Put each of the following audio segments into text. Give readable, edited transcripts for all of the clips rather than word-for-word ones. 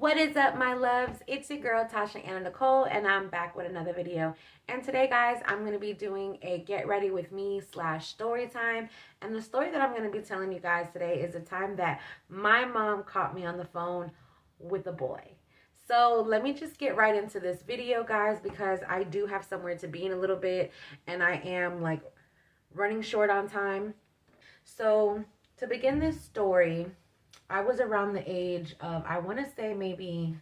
What is up, my loves? It's your girl TashaAna.Nicole, and I'm back with another video. And today, guys, I'm going to be doing a get ready with me / story time. And the story that I'm going to be telling you guys today is the time that my mom caught me on the phone with a boy. So let me just get right into this video, guys, because I do have somewhere to be in a little bit, and I am like running short on time. So to begin this story, I was around the age of, I want to say maybe,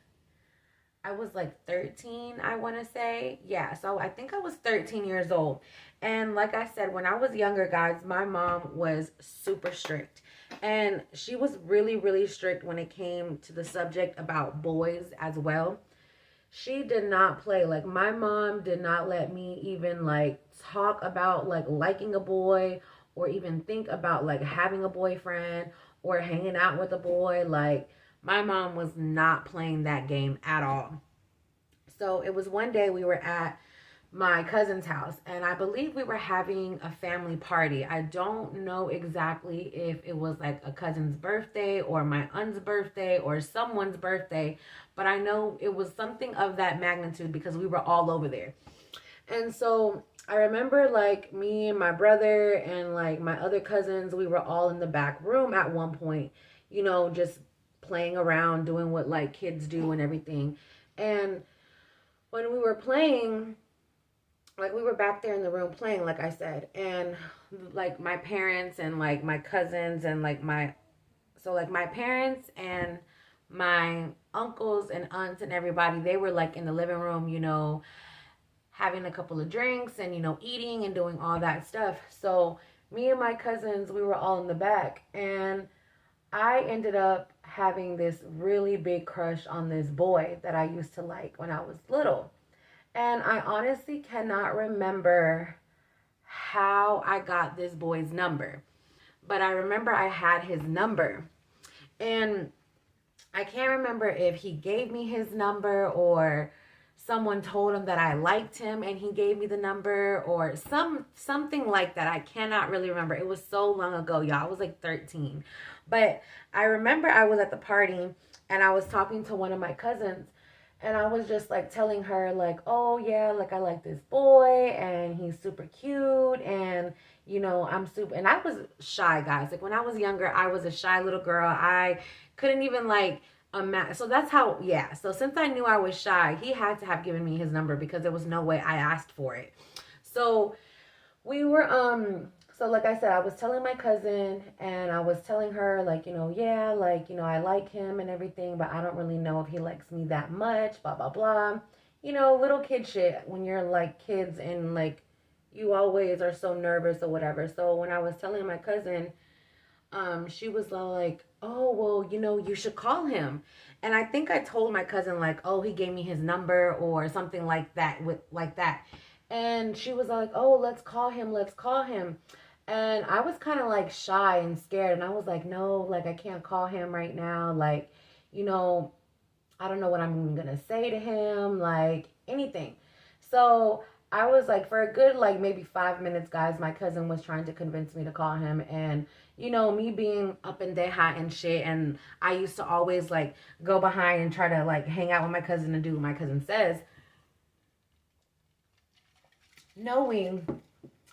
I was like 13, I want to say. Yeah, so I think I was 13 years old. And like I said, when I was younger, guys, my mom was super strict. And she was really, really strict when it came to the subject about boys as well. She did not play. Like, my mom did not let me even like talk about like liking a boy, or even think about like having a boyfriend or hanging out with a boy. Like, my mom was not playing that game at all. So it was one day we were at my cousin's house, and I believe we were having a family party. I don't know exactly if it was like a cousin's birthday or my aunt's birthday or someone's birthday, but I know it was something of that magnitude because we were all over there. And so I remember like me and my brother and like my other cousins, we were all in the back room at one point, you know, just playing around, doing what like kids do and everything. And when we were playing, like we were back there in the room playing, like I said, and like my parents and like my cousins and like my parents and my uncles and aunts and everybody, they were like in the living room, you know, having a couple of drinks and, you know, eating and doing all that stuff. So me and my cousins, we were all in the back, and I ended up having this really big crush on this boy that I used to like when I was little. And I honestly cannot remember how I got this boy's number, but I remember I had his number. And I can't remember if he gave me his number or someone told him that I liked him and he gave me the number, or something like that. I cannot really remember. It was so long ago, y'all. I was like 13. But I remember I was at the party and I was talking to one of my cousins, and I was just like telling her like, oh yeah, like I like this boy and he's super cute, and you know, I'm super, and I was shy, guys. Like when I was younger, I was a shy little girl. I couldn't even like so that's how, yeah. So since I knew I was shy, he had to have given me his number because there was no way I asked for it. So we were, so like I said, I was telling my cousin and I was telling her like, you know, yeah, like, you know, I like him and everything, but I don't really know if he likes me that much, blah, blah, blah. You know, little kid shit when you're like kids and like you always are so nervous or whatever. So when I was telling my cousin, she was like, oh, well, you know, you should call him. And I think I told my cousin like, oh, he gave me his number or something like that, with like that. And she was like, oh, let's call him. Let's call him. And I was kind of like shy and scared. And I was like, no, like I can't call him right now. Like, you know, I don't know what I'm going to say to him, like anything. So I was like, for a good like maybe 5 minutes, guys, my cousin was trying to convince me to call him. And you know, me being up in Deha and shit, and I used to always like go behind and try to like hang out with my cousin and do what my cousin says, knowing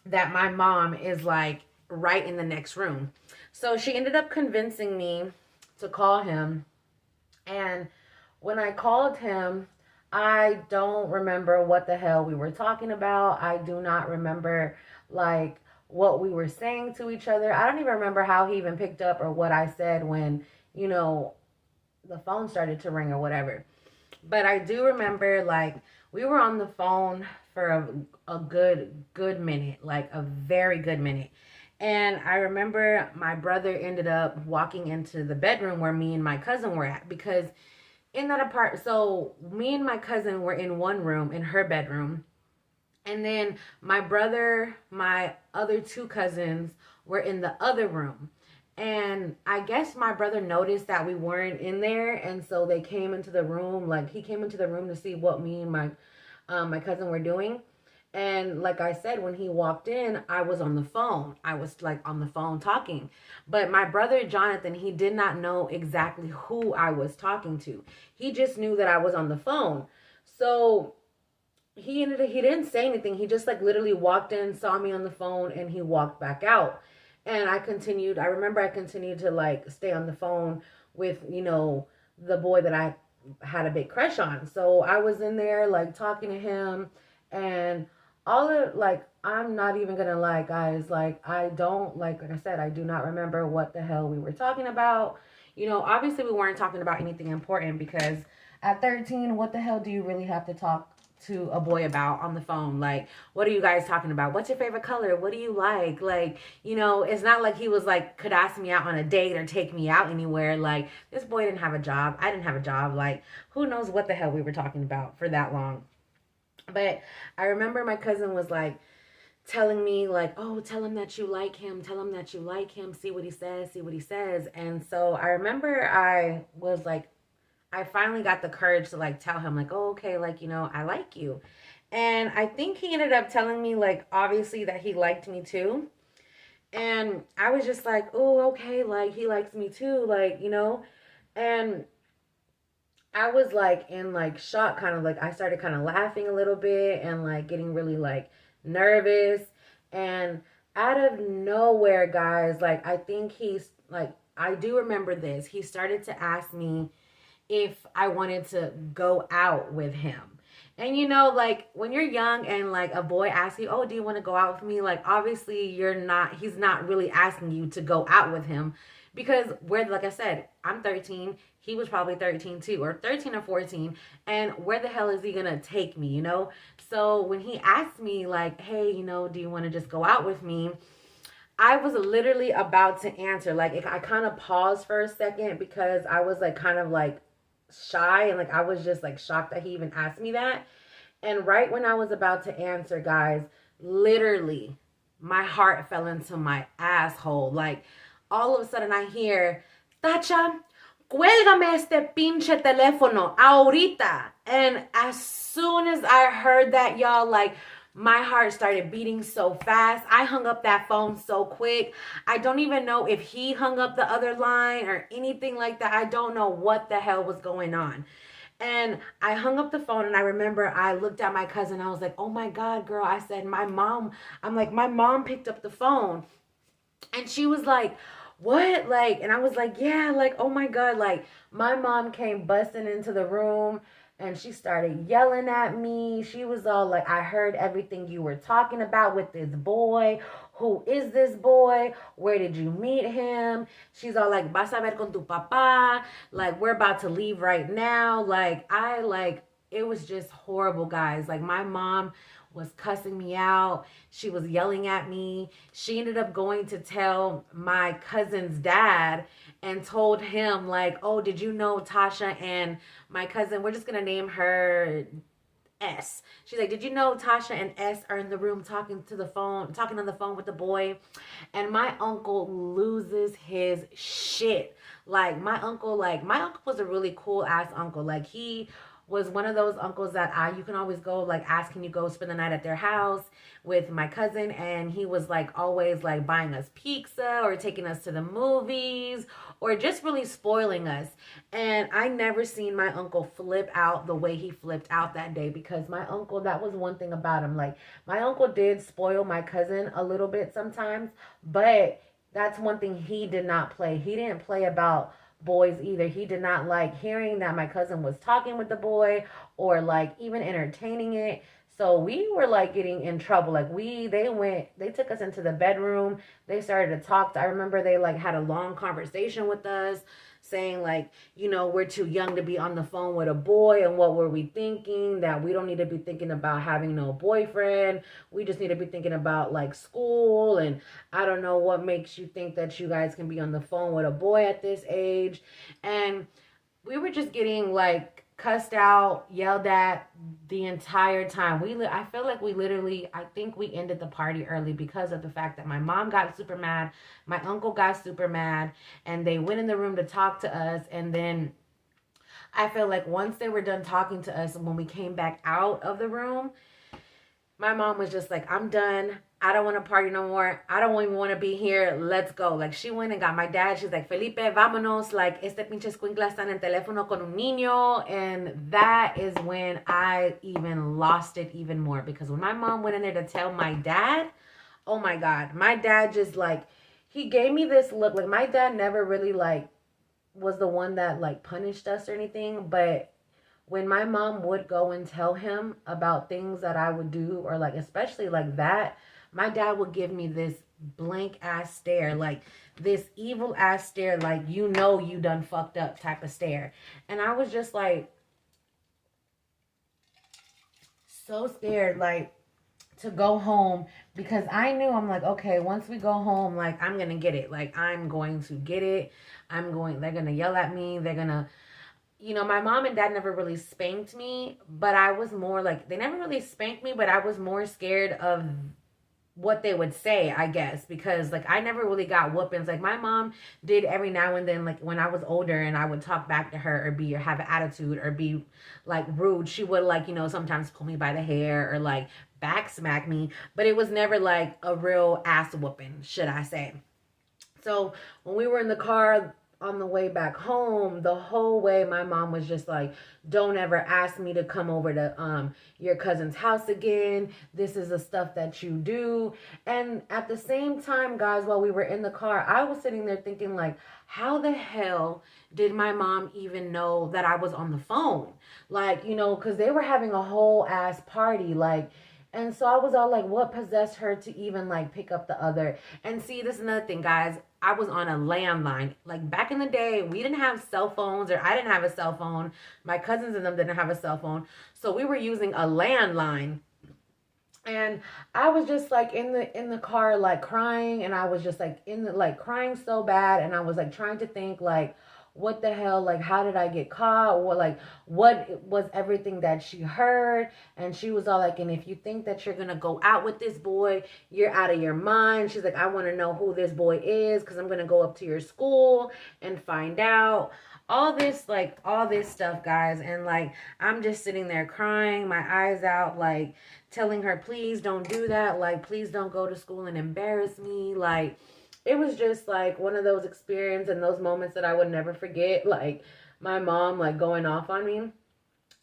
that my mom is like right in the next room. So she ended up convincing me to call him. And when I called him, I don't remember what the hell we were talking about. I do not remember like what we were saying to each other. I don't even remember how he even picked up or what I said when, you know, the phone started to ring or whatever. But I do remember like we were on the phone for a good minute, like a very good minute. And I remember my brother ended up walking into the bedroom where me and my cousin were at, because in that apartment, so me and my cousin were in one room in her bedroom. And then my brother, my other two cousins were in the other room. And I guess my brother noticed that we weren't in there. And so they came into the room, like he came into the room to see what me and my cousin were doing. And like I said, when he walked in, I was on the phone. I was like on the phone talking. But my brother Jonathan, he did not know exactly who I was talking to. He just knew that I was on the phone. So he didn't say anything. He just like literally walked in, saw me on the phone, and he walked back out. And I remember I continued to like stay on the phone with, the boy that I had a big crush on. So I was in there like talking to him, and all of like, I'm not even gonna lie, guys, like I don't like I said, I do not remember what the hell we were talking about. Obviously we weren't talking about anything important, because at 13, what the hell do you really have to talk to a boy about on the phone? Like, what are you guys talking about? What's your favorite color? What do you like? Like, it's not like he was like, could ask me out on a date or take me out anywhere. Like, this boy didn't have a job. I didn't have a job. Like, who knows what the hell we were talking about for that long. But I remember my cousin was like telling me like, oh, tell him that you like him. Tell him that you like him. See what he says. See what he says. And so I remember I was like, I finally got the courage to like tell him like, oh, okay, like, I like you. And I think he ended up telling me like, obviously, that he liked me too. And I was just like, oh, okay, like he likes me too, like, and I was like in like shock, kind of like I started kind of laughing a little bit and like getting really like nervous. And out of nowhere, guys, like I think he's like, I do remember this. He started to ask me if I wanted to go out with him. And like when you're young and like a boy asks you, oh, do you want to go out with me? Like, obviously he's not really asking you to go out with him, because like I said, I'm 13. He was probably 13 too, or 13 or 14. And where the hell is he going to take me, So when he asked me like, hey, do you want to just go out with me? I was literally about to answer. Like, I kind of paused for a second because I was like kind of like shy, and like I was just like shocked that he even asked me that. And right when I was about to answer, guys, literally my heart fell into my asshole. Like, all of a sudden I hear, Tacha, cuélgame este pinche teléfono ahorita. And as soon as I heard that, y'all, like my heart started beating so fast. I hung up that phone so quick. I don't even know if he hung up the other line or anything like that. I don't know what the hell was going on. And I hung up the phone, and I remember I looked at my cousin. I was like, oh my God, girl. I said, my mom picked up the phone. And she was like, what? Like, and I was like, yeah, like, oh my God. Like, my mom came busting into the room, and she started yelling at me. She was all like, I heard everything you were talking about with this boy. Who is this boy? Where did you meet him? She's all like, vas a ver con tu papá. Like, we're about to leave right now. Like, it was just horrible, guys. Like, my mom was cussing me out. She was yelling at me. She ended up going to tell my cousin's dad and told him like, oh, did you know Tasha and my cousin, we're just going to name her S. She's like, did you know Tasha and S are in the room talking on the phone with the boy? And my uncle loses his shit. Like, my uncle was a really cool ass uncle. Like, he was one of those uncles that you can always go like ask, can you go spend the night at their house with my cousin? And he was like always like buying us pizza or taking us to the movies or just really spoiling us. And I never seen my uncle flip out the way he flipped out that day, because my uncle, that was one thing about him. Like, my uncle did spoil my cousin a little bit sometimes, but that's one thing he did not play. He didn't play about boys either. He did not like hearing that my cousin was talking with the boy or like even entertaining it. So we were like getting in trouble. Like, they took us into the bedroom. They started to talk. I remember they like had a long conversation with us saying like, we're too young to be on the phone with a boy. And what were we thinking? That we don't need to be thinking about having no boyfriend. We just need to be thinking about like school. And I don't know what makes you think that you guys can be on the phone with a boy at this age. And we were just getting like cussed out, yelled at the entire time. I feel like I think we ended the party early because of the fact that my mom got super mad, my uncle got super mad, and they went in the room to talk to us. And then I feel like once they were done talking to us, and when we came back out of the room, my mom was just like, I'm done. I don't want to party no more. I don't even want to be here. Let's go. Like, she went and got my dad. She's like, Felipe, vámonos. Like, este pinche escuincla está en el teléfono con un niño. And that is when I even lost it even more. Because when my mom went in there to tell my dad, oh my God, my dad just like, he gave me this look. Like, my dad never really like was the one that like punished us or anything. But when my mom would go and tell him about things that I would do, or like, especially like that, my dad would give me this blank ass stare, like this evil ass stare, like, you know, you done fucked up type of stare. And I was just like, so scared, like, to go home, because I knew, I'm like, okay, once we go home, like, I'm gonna get it. Like, I'm going to get it. They're gonna yell at me. They're gonna, you know, my mom and dad never really spanked me, but I was more like, they never really spanked me, but I was more scared of what they would say, I guess, because like I never really got whoopings. Like, my mom did every now and then, like when I was older and I would talk back to her, or have an attitude, or be like rude, she would, like, you know, sometimes pull me by the hair or like back smack me, but it was never like a real ass whooping, should I say. So when we were in the car on the way back home, the whole way my mom was just like, don't ever ask me to come over to your cousin's house again. This is the stuff that you do. And at the same time, guys, while we were in the car, I was sitting there thinking, like, how the hell did my mom even know that I was on the phone? Like, you know, because they were having a whole ass party, like. And so I was all like, what possessed her to even like pick up the other? And see, this is another thing, guys. I was on a landline. Like, back in the day, we didn't have cell phones, or I didn't have a cell phone. My cousins and them didn't have a cell phone. So we were using a landline. And I was just like in the car, like crying, and I was just like crying so bad, and I was like trying to think, like, what the hell, like, how did I get caught, or like what was everything that she heard. And she was all like, and if you think that you're gonna go out with this boy, you're out of your mind. She's like, I want to know who this boy is, because I'm gonna go up to your school and find out all this stuff, guys. And like, I'm just sitting there crying my eyes out, like telling her, please don't do that, like, please don't go to school and embarrass me. Like, it was just like one of those experiences and those moments that I would never forget, like my mom like going off on me.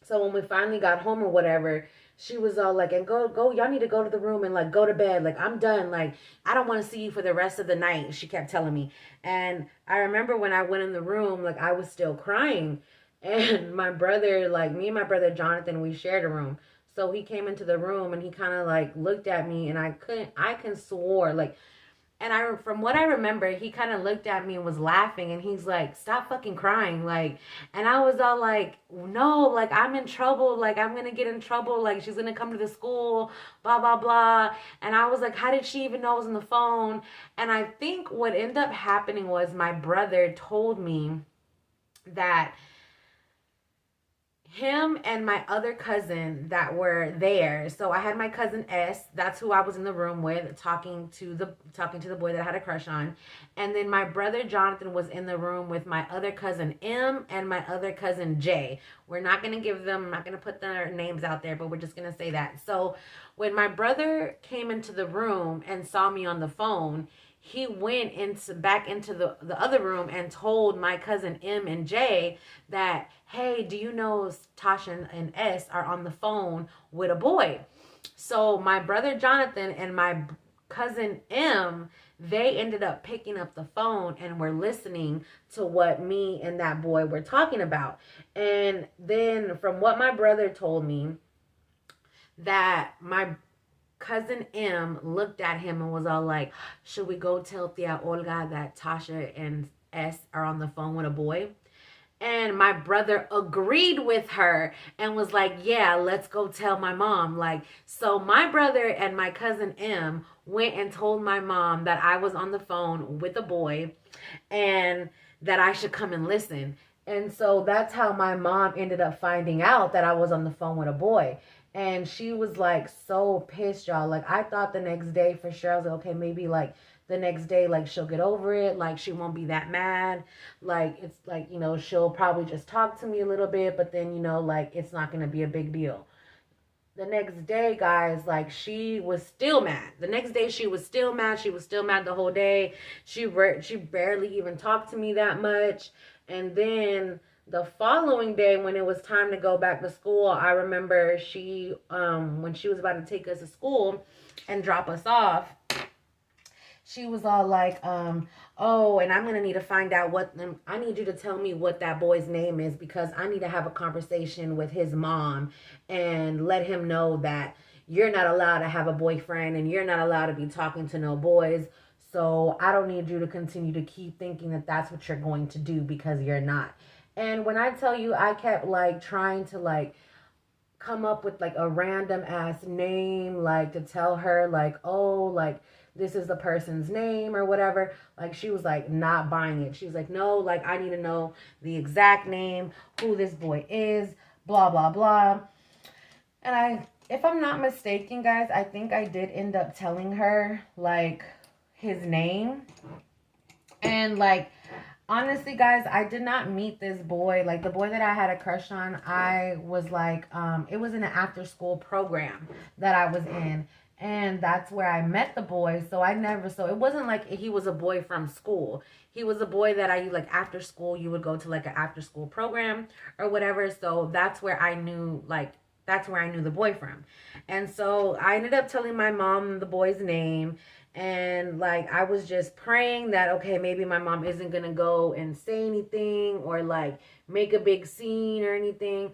So when we finally got home or whatever, she was all like, and go, y'all need to go to the room and like go to bed. Like, I'm done. Like, I don't want to see you for the rest of the night. She kept telling me. And I remember when I went in the room, like, I was still crying. And my brother, like, me and my brother Jonathan, we shared a room. So he came into the room and he kind of like looked at me, and I can swore, like, and from what I remember, he kind of looked at me and was laughing, and he's like, stop fucking crying. Like, and I was all like, no, like, I'm in trouble. Like, I'm going to get in trouble. Like, she's going to come to the school, blah, blah, blah. And I was like, how did she even know I was on the phone? And I think what ended up happening was my brother told me that him and my other cousin that were there. So I had my cousin S, that's who I was in the room with, talking to the boy that I had a crush on. And then my brother Jonathan was in the room with my other cousin M and my other cousin J. I'm not going to put their names out there, but we're just going to say that. So when my brother came into the room and saw me on the phone, he went back into the other room and told my cousin M and J that, hey, do you know Tasha and S are on the phone with a boy? So my brother Jonathan and my cousin M, they ended up picking up the phone and were listening to what me and that boy were talking about. And then from what my brother told me, that my cousin M looked at him and was all like, should we go tell Tia Olga that Tasha and S are on the phone with a boy? And my brother agreed with her and was like, yeah, let's go tell my mom. Like, so my brother and my cousin M went and told my mom that I was on the phone with a boy and that I should come and listen. And so that's how my mom ended up finding out that I was on the phone with a boy. And she was like so pissed, y'all. Like, I thought the next day for sure, I was like, okay, maybe like the next day, like, she'll get over it. Like, she won't be that mad. Like, it's like, you know, she'll probably just talk to me a little bit, but then, you know, like, it's not going to be a big deal. the next day, guys, like, she was still mad. The next day, she was still mad. She was still mad the whole day. She barely even talked to me that much. And then the following day, when it was time to go back to school, I remember she, when she was about to take us to school and drop us off, she was all like, oh, and I'm gonna need to find out I need you to tell me what that boy's name is, because I need to have a conversation with his mom and let him know that you're not allowed to have a boyfriend and you're not allowed to be talking to no boys. So I don't need you to continue to keep thinking that that's what you're going to do, because you're not. And when I tell you, I kept like trying to like come up with like a random ass name, like to tell her like, oh, like this is the person's name or whatever. Like, she was like not buying it. She's like, no, like I need to know the exact name, who this boy is, blah blah blah. And if I'm not mistaken, guys, I think I did end up telling her like his name. And like, honestly, guys, I did not meet this boy. Like, the boy that I had a crush on, I was like, it was in an after school program that I was in. And that's where I met the boy. So it wasn't like he was a boy from school. He was a boy that like after school, you would go to like an after school program or whatever. So that's where I knew the boy from. And so I ended up telling my mom the boy's name. And like, I was just praying that, okay, maybe my mom isn't gonna go and say anything or like make a big scene or anything.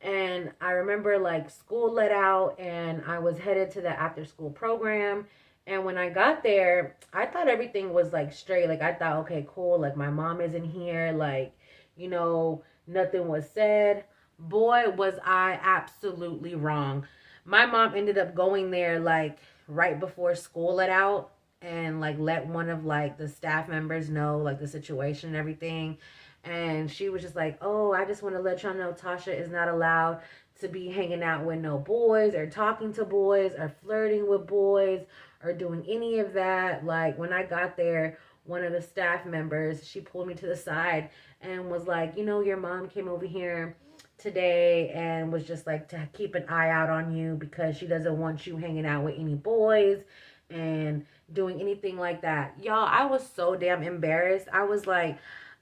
And I remember like school let out and I was headed to the after school program. And when I got there, I thought everything was like straight. Like, I thought, okay, cool, like my mom isn't here, like, nothing was said. Boy, was I absolutely wrong. My mom ended up going there like right before school let out and like let one of like the staff members know like the situation and everything. And she was just like, oh, I just want to let y'all know Tasha is not allowed to be hanging out with no boys or talking to boys or flirting with boys or doing any of that. Like, when I got there, one of the staff members, she pulled me to the side and was like, your mom came over here today and was just like to keep an eye out on you because she doesn't want you hanging out with any boys and doing anything like that. Y'all, I was so damn embarrassed. I was like,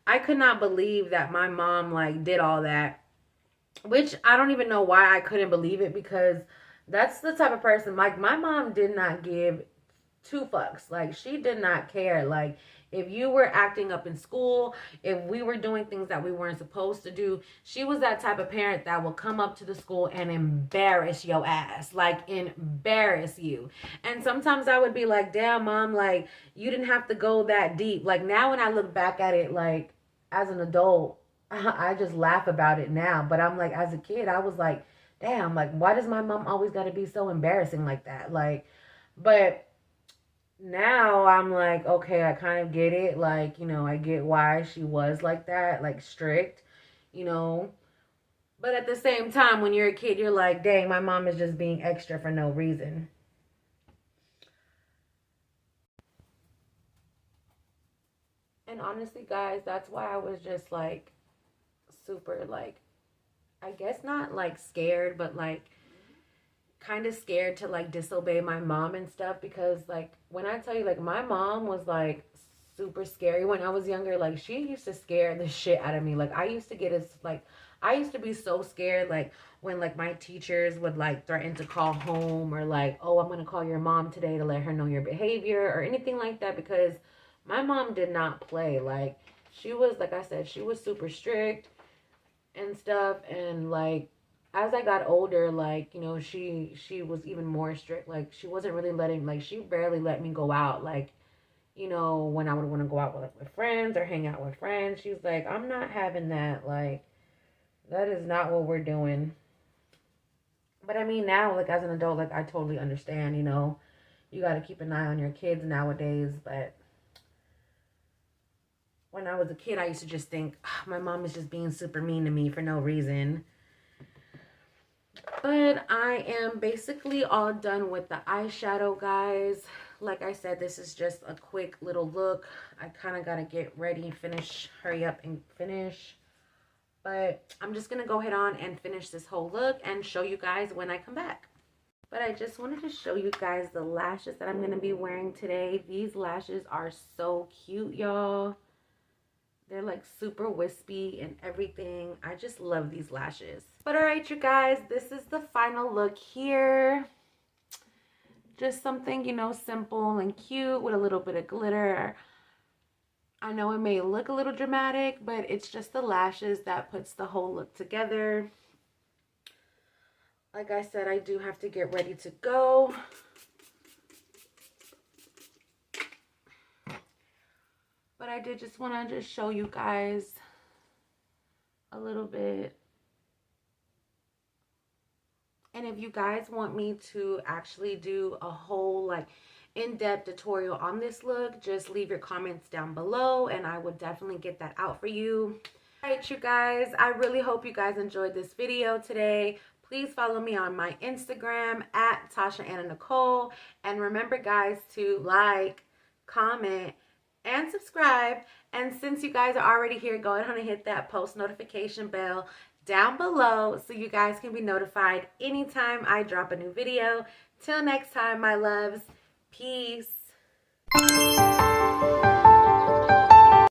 I could not believe that my mom like did all that, which I don't even know why I couldn't believe it, because that's the type of person, like, my mom did not give two fucks. Like, she did not care. Like, if you were acting up in school, if we were doing things that we weren't supposed to do, she was that type of parent that will come up to the school and embarrass your ass. Like, embarrass you. And sometimes I would be like, damn, mom, like, you didn't have to go that deep. Like, now when I look back at it, like, as an adult, I just laugh about it now. But I'm like, as a kid, I was like, damn, like, why does my mom always got to be so embarrassing like that? Like, but now I'm like, okay, I kind of get it. Like, I get why she was like that, like strict, you know. But at the same time, when you're a kid, you're like, dang, my mom is just being extra for no reason. And honestly, guys, that's why I was just like super, like, I guess not like scared, but like kind of scared to like disobey my mom and stuff, because like, when I tell you, like, my mom was like super scary when I was younger. Like, she used to scare the shit out of me. Like, I used to be so scared, like, when like my teachers would like threaten to call home or like, oh, I'm gonna call your mom today to let her know your behavior or anything like that, because my mom did not play. Like, she was, like I said, she was super strict and stuff. And like, as I got older, like, she was even more strict. Like, she wasn't really she barely let me go out. Like, when I would want to go out with friends or hang out with friends, she's like, I'm not having that. Like, that is not what we're doing. But I mean, now, like, as an adult, like, I totally understand, you got to keep an eye on your kids nowadays. But when I was a kid, I used to just think, oh, my mom is just being super mean to me for no reason. But I am basically all done with the eyeshadow, guys. Like I said, this is just a quick little look. I kind of got to get ready, hurry up and finish. But I'm just going to go ahead on and finish this whole look and show you guys when I come back. But I just wanted to show you guys the lashes that I'm going to be wearing today. These lashes are so cute, y'all. They're like super wispy and everything. I just love these lashes. But alright, you guys, this is the final look here. Just something, you know, simple and cute with a little bit of glitter. I know it may look a little dramatic, but it's just the lashes that puts the whole look together. Like I said, I do have to get ready to go. But I did just want to just show you guys a little bit. And if you guys want me to actually do a whole like in-depth tutorial on this look, just leave your comments down below and I would definitely get that out for you. Alright, you guys, I really hope you guys enjoyed this video today. Please follow me on my Instagram at TashaAna.Nicole. And remember, guys, to like, comment, and subscribe. And since you guys are already here, go ahead and hit that post notification bell down below so you guys can be notified anytime I drop a new video. Till next time, my loves. Peace.